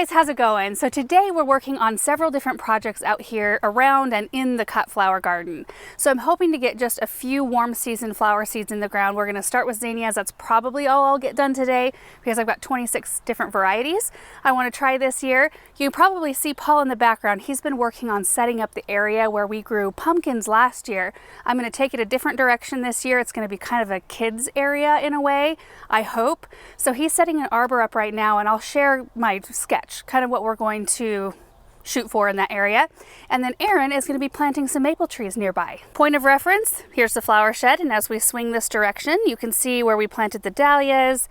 guys, how's it going? So today we're working on several different projects out here around and in the cut flower garden. So I'm hoping to get just a few warm season flower seeds in the ground. We're going to start with zinnias. That's probably all I'll get done today because I've got 26 different varieties I want to try this year. You can probably see Paul in the background. He's been working on setting up the area where we grew pumpkins last year. I'm going to take it a different direction this year. It's going to be kind of a kids area in a way, I hope. So he's setting an arbor up right now, and I'll share my sketch, kind of what we're going to shoot for in that area. And then Aaron is going to be planting some maple trees nearby. Point of reference, here's the flower shed, and as we swing this direction, you can see where we planted the dahlias,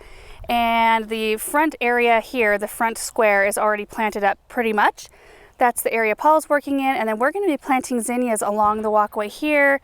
and the front area here, the front square, is already planted up pretty much. That's the area Paul's working in, and then we're going to be planting zinnias along the walkway here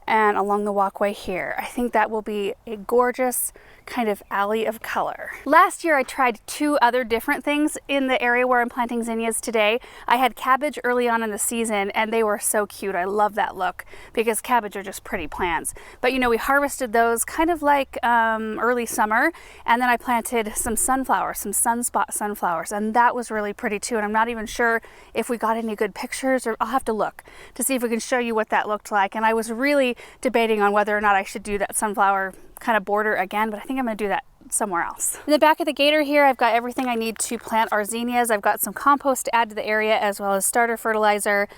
and along the walkway here. I think that will be a gorgeous kind of alley of color. Last year I tried two other different things in the area where I'm planting zinnias today. I had cabbage early on in the season, and they were so cute. I love that look because cabbage are just pretty plants. But you know, we harvested those kind of like early summer, and then I planted some sunflowers, some sunspot sunflowers, and that was really pretty too. And I'm not even sure if we got any good pictures, or I'll have to look to see if we can show you what that looked like. And I was really debating on whether or not I should do that sunflower kind of border again, but I think I'm going to do that somewhere else. In the back of the gator here, I've got everything I need to plant our zinnias. I've got some compost to add to the area as well as starter fertilizer.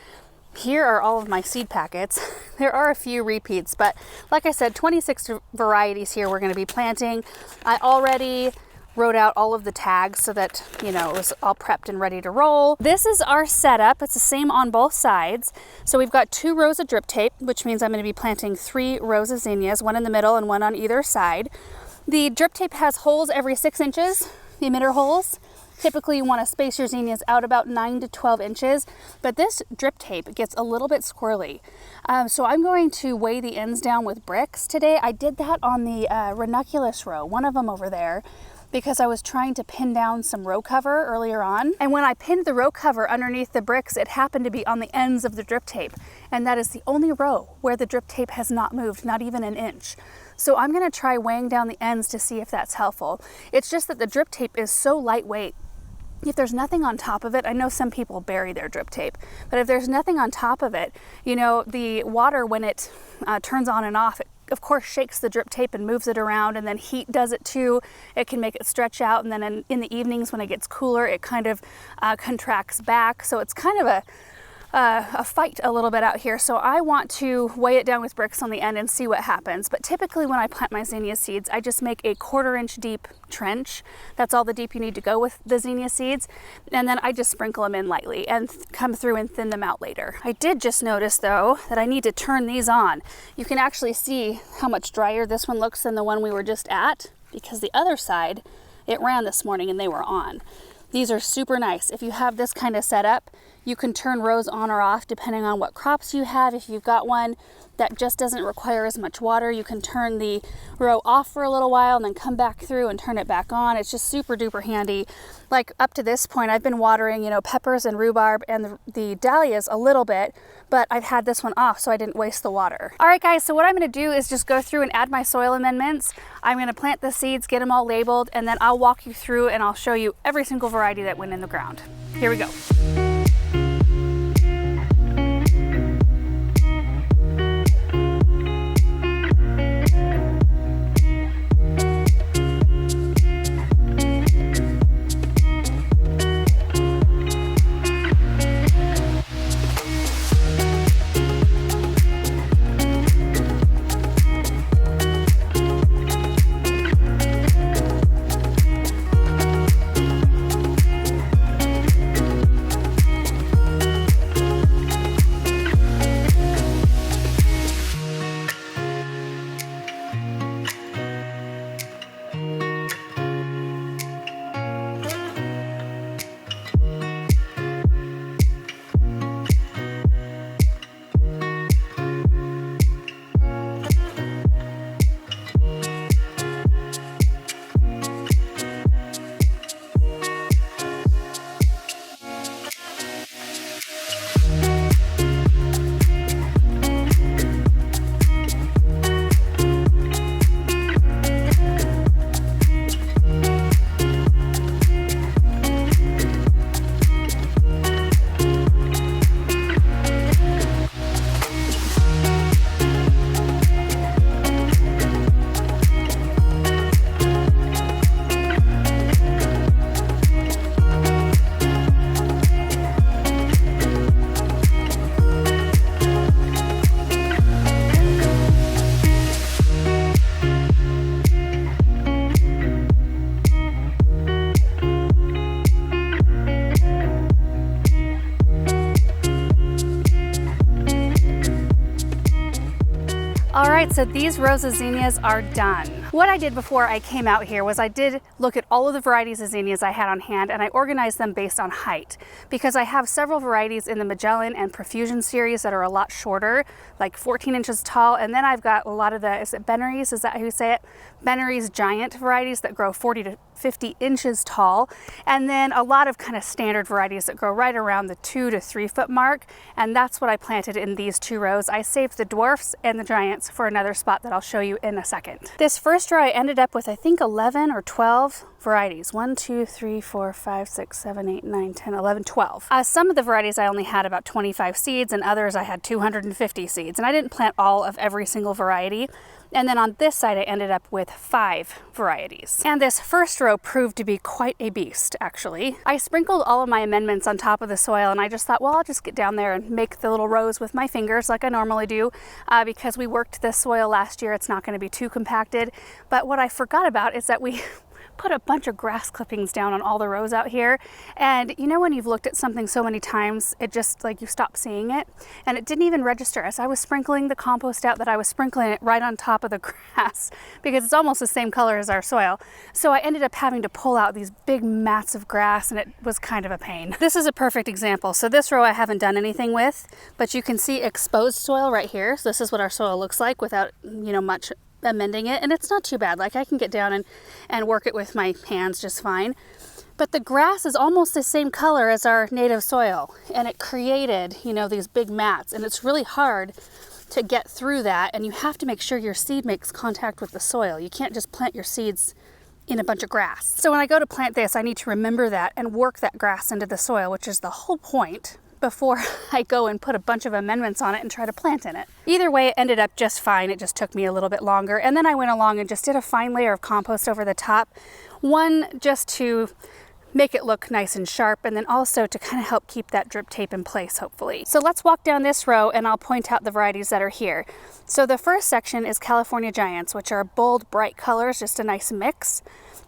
Here are all of my seed packets. There are a few repeats, but like I said, 26 varieties here we're going to be planting. I already wrote out all of the tags so that, you know, it was all prepped and ready to roll. This is our setup. It's the same on both sides. So we've got 2 rows of drip tape, which means I'm going to be planting 3 rows of zinnias, one in the middle and one on either side. The drip tape has holes every 6 inches, the emitter holes. Typically you want to space your zinnias out about 9 to 12 inches, but this drip tape gets a little bit squirrely. So I'm going to weigh the ends down with bricks today. I did that on the ranunculus row, one of them over there, because I was trying to pin down some row cover earlier on. And when I pinned the row cover underneath the bricks, it happened to be on the ends of the drip tape. And that is the only row where the drip tape has not moved, not even an inch. So I'm gonna try weighing down the ends to see if that's helpful. It's just that the drip tape is so lightweight. If there's nothing on top of it, I know some people bury their drip tape, but if there's nothing on top of it, you know, the water, when it turns on and off, it of course shakes the drip tape and moves it around, and then heat does it too. It can make it stretch out, and then in the evenings when it gets cooler, it kind of contracts back. So it's kind of a fight a little bit out here. So I want to weigh it down with bricks on the end and see what happens. But typically when I plant my zinnia seeds, I just make a 1/4 inch deep trench. That's all the deep you need to go with the zinnia seeds. And then I just sprinkle them in lightly and come through and thin them out later. I did just notice though that I need to turn these on. You can actually see how much drier this one looks than the one we were just at, because the other side, it ran this morning and they were on. These are super nice. If you have this kind of setup, you can turn rows on or off depending on what crops you have. If you've got one that just doesn't require as much water, you can turn the row off for a little while and then come back through and turn it back on. It's just super duper handy. Like up to this point, I've been watering, you know, peppers and rhubarb and the dahlias a little bit, but I've had this one off so I didn't waste the water. All right guys, so what I'm gonna do is just go through and add my soil amendments. I'm gonna plant the seeds, get them all labeled, and then I'll walk you through and I'll show you every single variety that went in the ground. Here we go. right, so these rows of zinnias are done. What I did before I came out here was I did look at all of the varieties of zinnias I had on hand, and I organized them based on height, because I have several varieties in the Magellan and Profusion series that are a lot shorter, like 14 inches tall, and then I've got a lot of the, is it Benaries, is that how you say it? Benaries giant varieties that grow 40 to 50 inches tall, and then a lot of kind of standard varieties that grow right around the 2 to 3 foot mark, and that's what I planted in these 2 rows. I saved the dwarfs and the giants for another spot that I'll show you in a second. This first row I ended up with, I think, 11 or 12 varieties. 1, 2, 3, 4, 5, 6, 7, 8, 9, 10, 11, 12. Some of the varieties I only had about 25 seeds, and others I had 250 seeds, and I didn't plant all of every single variety. And then on this side I ended up with 5 varieties. And this first row proved to be quite a beast, actually. I sprinkled all of my amendments on top of the soil, and I just thought, well, I'll just get down there and make the little rows with my fingers like I normally do, because we worked this soil last year. It's not going to be too compacted. But what I forgot about is that we put a bunch of grass clippings down on all the rows out here, and you know when you've looked at something so many times it just like you stop seeing it, and it didn't even register as I was sprinkling the compost out that I was sprinkling it right on top of the grass, because it's almost the same color as our soil. So I ended up having to pull out these big mats of grass, and it was kind of a pain. This is a perfect example. So this row I haven't done anything with, but you can see exposed soil right here. So this is what our soil looks like without, you know, much amending it, and it's not too bad. Like I can get down and work it with my hands just fine. But the grass is almost the same color as our native soil, and it created, you know, these big mats, and it's really hard to get through that, and you have to make sure your seed makes contact with the soil. You can't just plant your seeds in a bunch of grass. So when I go to plant this, I need to remember that and work that grass into the soil, which is the whole point, before I go and put a bunch of amendments on it and try to plant in it. Either way, it ended up just fine. It just took me a little bit longer. And then I went along and just did a fine layer of compost over the top. One, just to make it look nice and sharp, and then also to kind of help keep that drip tape in place, hopefully. So let's walk down this row and I'll point out the varieties that are here. So the first section is California Giants, which are bold, bright colors, just a nice mix.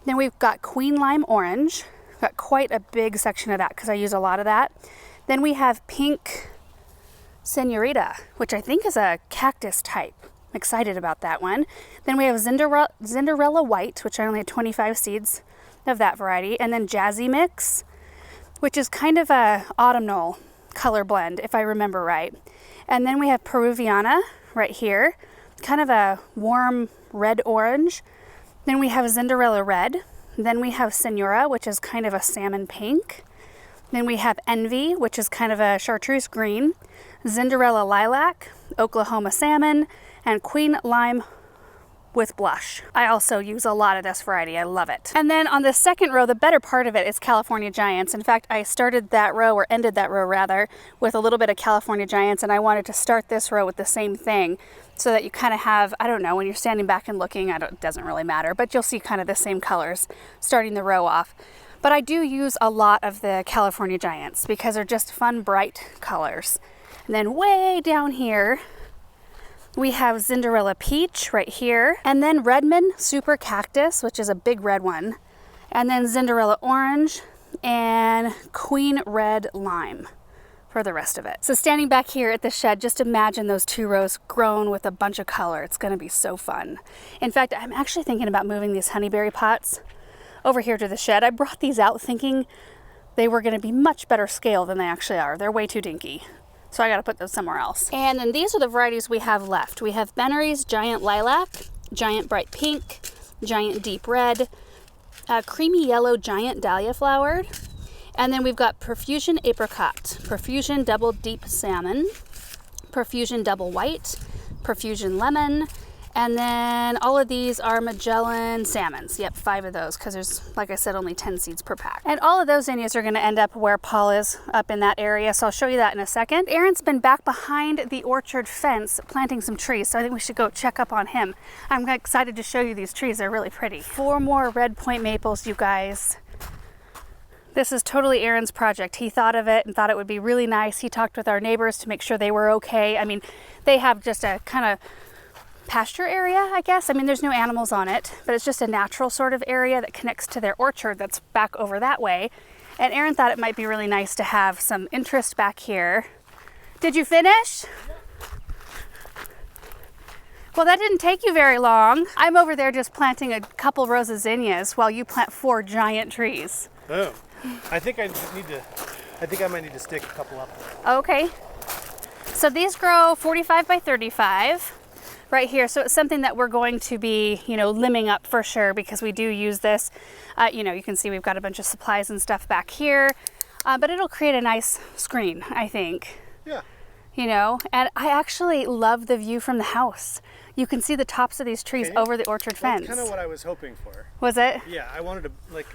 Then we've got Queen Lime Orange. Got quite a big section of that because I use a lot of that. Then we have Pink Senorita, which I think is a cactus type. I'm excited about that one. Then we have Cinderella White, which I only had 25 seeds of that variety. And then Jazzy Mix, which is kind of a autumnal color blend, if I remember right. And then we have Peruviana right here, kind of a warm red-orange. Then we have Cinderella Red. Then we have Senora, which is kind of a salmon pink. Then we have Envy, which is kind of a chartreuse green, Cinderella Lilac, Oklahoma Salmon, and Queen Lime with Blush. I also use a lot of this variety. I love it. And then on the second row, the better part of it is California Giants. In fact, I started that row, or ended that row rather, with a little bit of California Giants, and I wanted to start this row with the same thing so that you kind of have, I don't know, when you're standing back and looking, it doesn't really matter, but you'll see kind of the same colors starting the row off. But I do use a lot of the California Giants because they're just fun, bright colors. And then way down here, we have Cinderella Peach right here. And then Redmond Super Cactus, which is a big red one. And then Cinderella Orange and Queen Red Lime for the rest of it. So standing back here at the shed, just imagine those 2 rows grown with a bunch of color. It's going to be so fun. In fact, I'm actually thinking about moving these honeyberry pots over here to the shed. I brought these out thinking they were going to be much better scale than they actually are. They're way too dinky. So I got to put those somewhere else. And then these are the varieties we have left. We have Benaries Giant Lilac, Giant Bright Pink, Giant Deep Red, Creamy Yellow Giant Dahlia Flowered, and then we've got Profusion Apricot, Profusion Double Deep Salmon, Profusion Double White, Profusion Lemon, and then all of these are Magellan Salmons. Yep, 5 of those, because there's, like I said, only 10 seeds per pack. And all of those zinnias are going to end up where Paul is, up in that area, so I'll show you that in a second. Aaron's been back behind the orchard fence planting some trees, so I think we should go check up on him. I'm excited to show you these trees. They're really pretty. 4 more red point maples, you guys. This is totally Aaron's project. He thought of it and thought it would be really nice. He talked with our neighbors to make sure they were okay. I mean, they have just a kind of pasture area, I guess. I mean, there's no animals on it, but it's just a natural sort of area that connects to their orchard that's back over that way. And Aaron thought it might be really nice to have some interest back here. Did you finish? Well, that didn't take you very long. I'm over there just planting a couple rows of zinnias while you plant 4 giant trees. Oh, I think I might need to stick a couple up. Okay. So these grow 45 by 35 right here. So it's something that we're going to be, limbing up for sure, because we do use this. You can see we've got a bunch of supplies and stuff back here, but it'll create a nice screen, I think. Yeah. And I actually love the view from the house. You can see the tops of these trees over the orchard fence. That's kind of what I was hoping for. Was it? Yeah, I wanted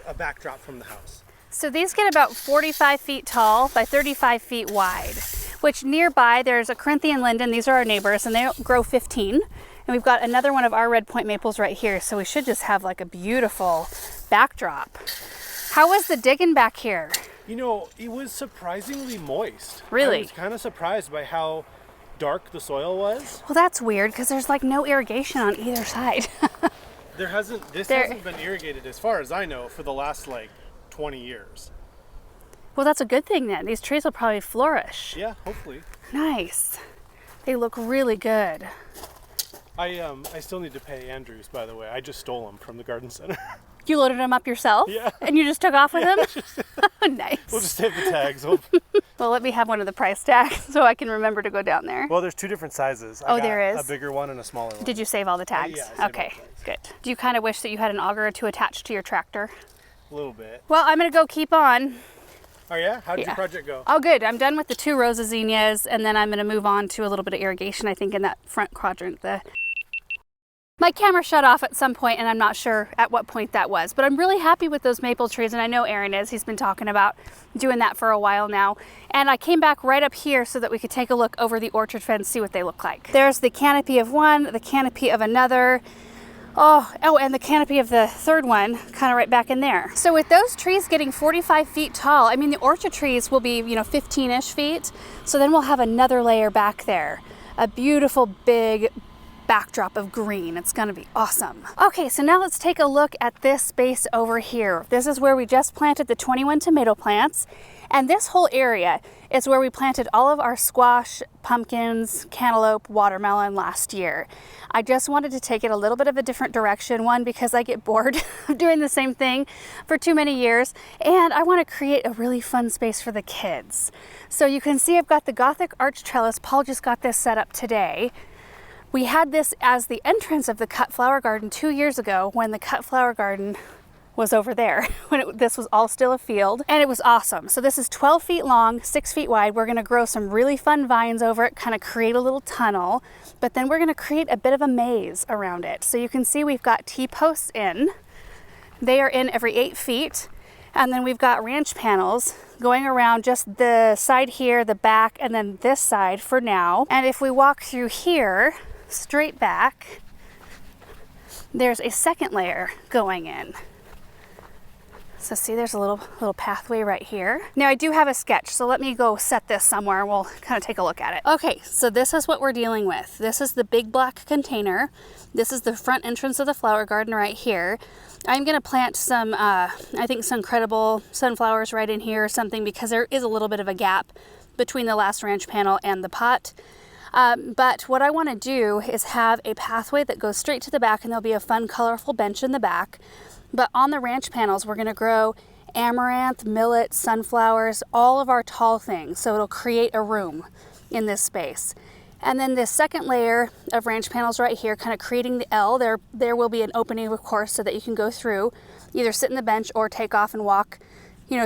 a backdrop from the house. So these get about 45 feet tall by 35 feet wide, which nearby there's a Corinthian linden. These are our neighbors, and they grow 15. And we've got another one of our red point maples right here. So we should just have like a beautiful backdrop. How was the digging back here? It was surprisingly moist. Really? I was kind of surprised by how dark the soil was. Well, that's weird because there's like no irrigation on either side. This hasn't been irrigated as far as I know for the last 20 years. Well, that's a good thing then. These trees will probably flourish. Yeah, hopefully. Nice. They look really good. I still need to pay Andrews, by the way. I just stole them from the garden center. You loaded them up yourself? Yeah. And you just took off with them? Nice. We'll just take the tags. Well, let me have one of the price tags so I can remember to go down there. Well, there's 2 different sizes. There is? A bigger one and a smaller one. Did you save all the tags? Yeah, I saved all okay, the tags. good. Do you kind of wish that you had an auger to attach to your tractor? A little bit. Well, I'm going to go keep on. Oh yeah? How did your project go? Oh, good. I'm done with the 2 rows of zinnias, and then I'm going to move on to a little bit of irrigation, I think, in that front quadrant. My camera shut off at some point, and I'm not sure at what point that was, but I'm really happy with those maple trees, and I know Aaron is. He's been talking about doing that for a while now. And I came back right up here so that we could take a look over the orchard fence, see what they look like. There's the canopy of one, the canopy of another. Oh, and the canopy of the third one, kind of right back in there. So with those trees getting 45 feet tall, I mean, the orchard trees will be, 15-ish feet. So then we'll have another layer back there. A beautiful big backdrop of green. It's going to be awesome. Okay, so now let's take a look at this space over here. This is where we just planted the 21 tomato plants. And this whole area is where we planted all of our squash, pumpkins, cantaloupe, watermelon last year. I just wanted to take it a little bit of a different direction. One, because I get bored of doing the same thing for too many years. And I want to create a really fun space for the kids. So you can see I've got the Gothic arch trellis. Paul just got this set up today. We had this as the entrance of the cut flower garden 2 years ago when the cut flower garden was over there, when this was all still a field, and it was awesome. So this is 12 feet long, 6 feet wide. We're gonna grow some really fun vines over it, kind of create a little tunnel, but then we're gonna create a bit of a maze around it. So you can see we've got T-posts in. They are in every 8 feet. And then we've got ranch panels going around just the side here, the back, and then this side for now. And if we walk through here, straight back, there's a second layer going in. So see, there's a little pathway right here. Now I do have a sketch, so let me go set this somewhere and we'll kind of take a look at it. Okay, so this is what we're dealing with. This is the big black container. This is the front entrance of the flower garden right here. I'm gonna plant some, I think some credible sunflowers right in here or something, because there is a little bit of a gap between the last ranch panel and the pot. But what I want to do is have a pathway that goes straight to the back, and there'll be a fun, colorful bench in the back. But on the ranch panels, we're going to grow amaranth, millet, sunflowers, all of our tall things. So it'll create a room in this space. And then this second layer of ranch panels right here, kind of creating the L, there will be an opening, of course, so that you can go through, either sit in the bench or take off and walk,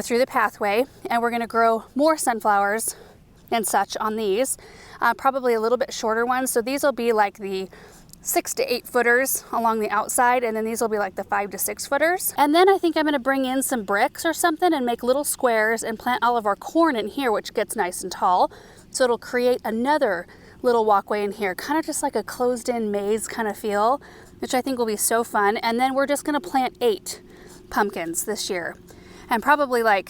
through the pathway. And we're going to grow more sunflowers and such on these, probably a little bit shorter ones. So these will be like the 6 to 8 footers along the outside, and then these will be like the 5 to 6 footers. And then I think I'm going to bring in some bricks or something and make little squares and plant all of our corn in here, which gets nice and tall. So it'll create another little walkway in here, kind of just like a closed-in maze kind of feel, which I think will be so fun. And then we're just going to plant 8 pumpkins this year, and probably I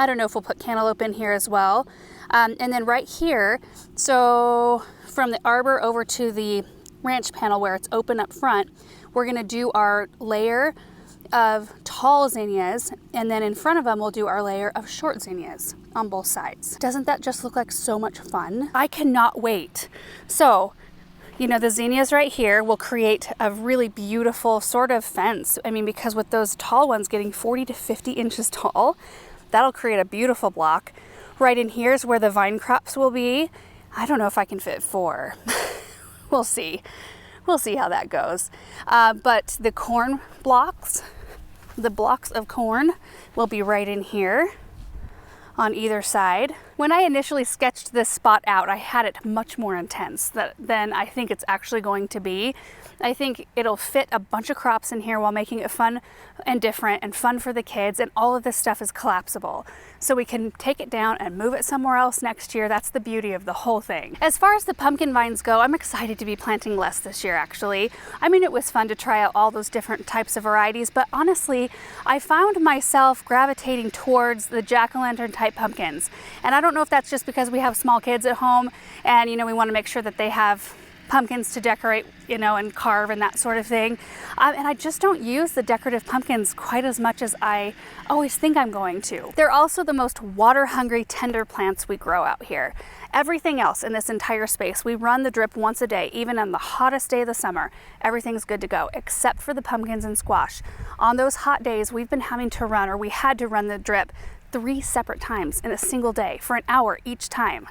don't know if we'll put cantaloupe in here as well. And then right here, so from the arbor over to the ranch panel where it's open up front, we're going to do our layer of tall zinnias, and then in front of them we'll do our layer of short zinnias on both sides. Doesn't that just look like so much fun? I cannot wait. So You know, the zinnias right here will create a really beautiful sort of fence. I mean, because with those tall ones getting 40 to 50 inches tall, that'll create a beautiful block. Right in here is where the vine crops will be. I don't know if I can fit 4. We'll see. We'll see how that goes. But the corn blocks, the blocks of corn will be right in here on either side. When I initially sketched this spot out, I had it much more intense than I think it's actually going to be. I think it'll fit a bunch of crops in here while making it fun and different and fun for the kids, and all of this stuff is collapsible. So we can take it down and move it somewhere else next year. That's the beauty of the whole thing. As far as the pumpkin vines go, I'm excited to be planting less this year, actually. I mean, it was fun to try out all those different types of varieties, but honestly, I found myself gravitating towards the jack-o'-lantern type pumpkins. And I don't know if that's just because we have small kids at home and, you know, we want to make sure that they have pumpkins to decorate, you know, and carve and that sort of thing. And I just don't use the decorative pumpkins quite as much as I always think I'm going to. They're also the most water-hungry, tender plants we grow out here. Everything else in this entire space, we run the drip once a day, even on the hottest day of the summer. Everything's good to go, except for the pumpkins and squash. On those hot days, we've been having to run, or we had to run the drip 3 separate times in a single day for an hour each time.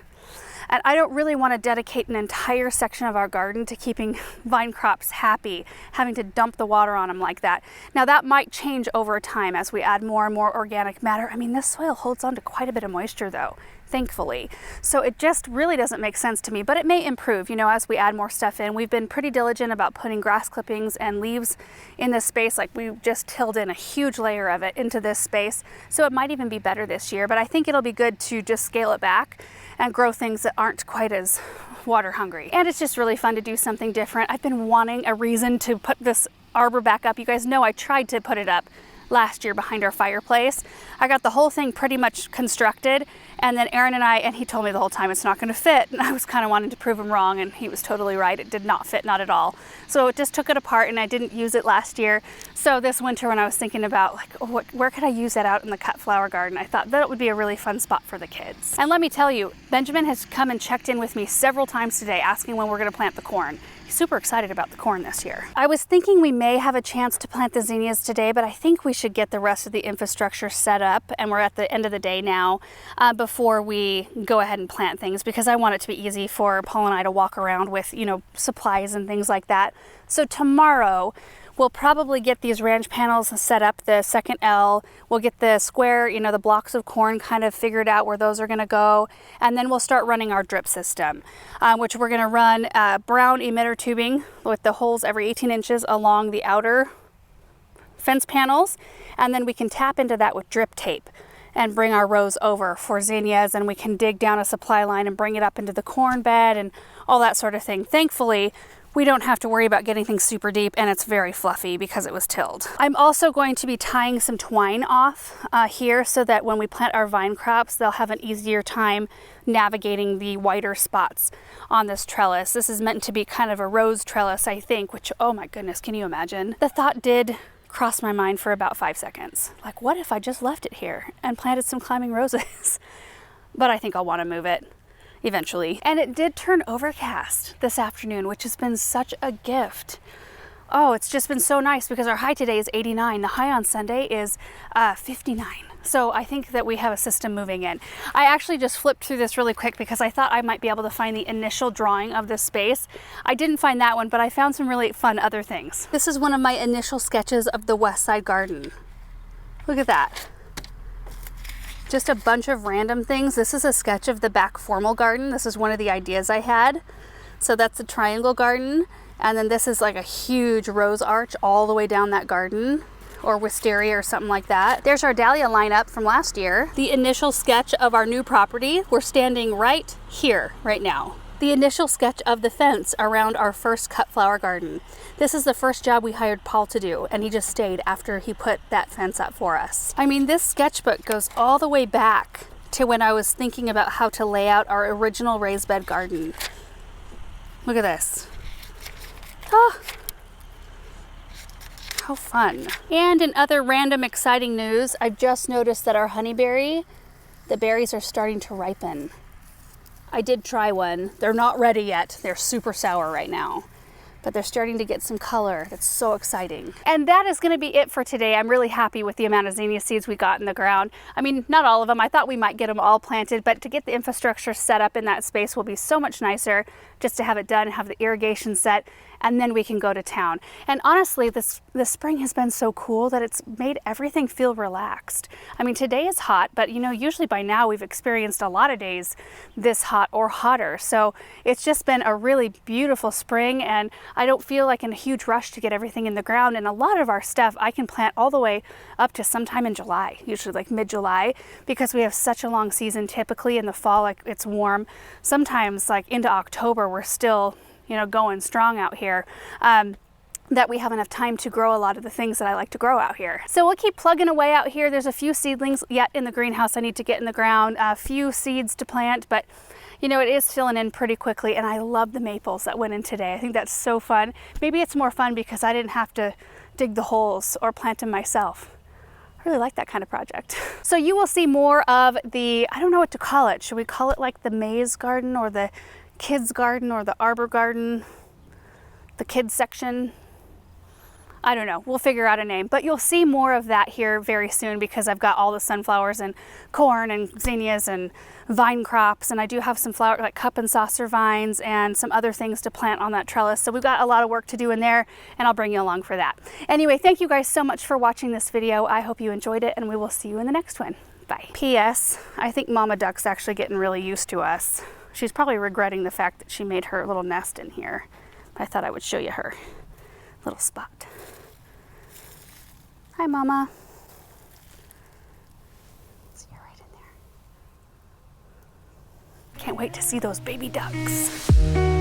And I don't really want to dedicate an entire section of our garden to keeping vine crops happy, having to dump the water on them like that. Now that might change over time as we add more and more organic matter. I mean, this soil holds on to quite a bit of moisture though, thankfully. So it just really doesn't make sense to me, but it may improve, you know, as we add more stuff in. We've been pretty diligent about putting grass clippings and leaves in this space. Like, we just tilled in a huge layer of it into this space. So it might even be better this year, but I think it'll be good to just scale it back and grow things that aren't quite as water hungry. And it's just really fun to do something different. I've been wanting a reason to put this arbor back up. You guys know I tried to put it up last year behind our fireplace. I got the whole thing pretty much constructed, and then Aaron and he told me the whole time it's not going to fit, and I was kind of wanting to prove him wrong, and he was totally right. It did not fit, not at all. So it just took it apart, and I didn't use it last year. So this winter, when I was thinking about like, where could I use that out in the cut flower garden, I thought that would be a really fun spot for the kids. And let me tell you, Benjamin has come and checked in with me several times today asking when we're going to plant the corn. Super excited about the corn this year. I was thinking we may have a chance to plant the zinnias today, but I think we should get the rest of the infrastructure set up, and we're at the end of the day now, before we go ahead and plant things, because I want it to be easy for Paul and I to walk around with, you know, supplies and things like that. So tomorrow we'll probably get these ranch panels set up, the second L. We'll get the square, you know, the blocks of corn kind of figured out where those are going to go. And then we'll start running our drip system, which we're going to run brown emitter tubing with the holes every 18 inches along the outer fence panels. And then we can tap into that with drip tape and bring our rows over for zinnias, and we can dig down a supply line and bring it up into the corn bed and all that sort of thing. Thankfully, we don't have to worry about getting things super deep, and it's very fluffy because it was tilled. I'm also going to be tying some twine off here so that when we plant our vine crops, they'll have an easier time navigating the wider spots on this trellis. This is meant to be kind of a rose trellis, I think, which, oh my goodness, can you imagine? The thought did cross my mind for about 5 seconds. Like, what if I just left it here and planted some climbing roses? But I think I'll want to move it eventually. And it did turn overcast this afternoon, which has been such a gift. Oh, it's just been so nice because our high today is 89. The high on Sunday is 59. So I think that we have a system moving in. I actually just flipped through this really quick because I thought I might be able to find the initial drawing of this space. I didn't find that one, but I found some really fun other things. This is one of my initial sketches of the west side garden. Look at that. Just a bunch of random things. This is a sketch of the back formal garden. This is one of the ideas I had. So that's a triangle garden. And then this is like a huge rose arch all the way down that garden, or wisteria or something like that. There's our dahlia lineup from last year. The initial sketch of our new property. We're standing right here, right now. The initial sketch of the fence around our first cut flower garden. This is the first job we hired Paul to do, and he just stayed after he put that fence up for us. I mean, this sketchbook goes all the way back to when I was thinking about how to lay out our original raised bed garden. Look at this. Oh, how fun. And in other random exciting news, I've just noticed that our honeyberry, the berries are starting to ripen. I did try one. They're not ready yet. They're super sour right now, but they're starting to get some color. That's so exciting. And that is gonna be it for today. I'm really happy with the amount of zinnia seeds we got in the ground. I mean, not all of them. I thought we might get them all planted, but to get the infrastructure set up in that space will be so much nicer just to have it done, have the irrigation set, and then we can go to town. And honestly, this spring has been so cool that it's made everything feel relaxed. I mean, today is hot, but you know, usually by now we've experienced a lot of days this hot or hotter. So it's just been a really beautiful spring, and I don't feel like in a huge rush to get everything in the ground. And a lot of our stuff I can plant all the way up to sometime in July, usually like mid-July, because we have such a long season. Typically in the fall, like it's warm. Sometimes like into October, we're still, you know, going strong out here, that we have enough time to grow a lot of the things that I like to grow out here. So we'll keep plugging away out here. There's a few seedlings yet in the greenhouse I need to get in the ground, a few seeds to plant, but you know, it is filling in pretty quickly, and I love the maples that went in today. I think that's so fun. Maybe it's more fun because I didn't have to dig the holes or plant them myself. I really like that kind of project. So you will see more of the, I don't know what to call it. Should we call it like the maze garden or the kids garden or the arbor garden, the kids section? I don't know, we'll figure out a name, but you'll see more of that here very soon because I've got all the sunflowers and corn and zinnias and vine crops, and I do have some flower like cup and saucer vines and some other things to plant on that trellis. So we've got a lot of work to do in there, and I'll bring you along for that. Anyway, thank you guys so much for watching this video. I hope you enjoyed it, and we will see you in the next one. Bye. P.S. I think Mama Duck's actually getting really used to us. She's probably regretting the fact that she made her little nest in here. I thought I would show you her little spot. Hi, Mama. See her right in there. Can't wait to see those baby ducks.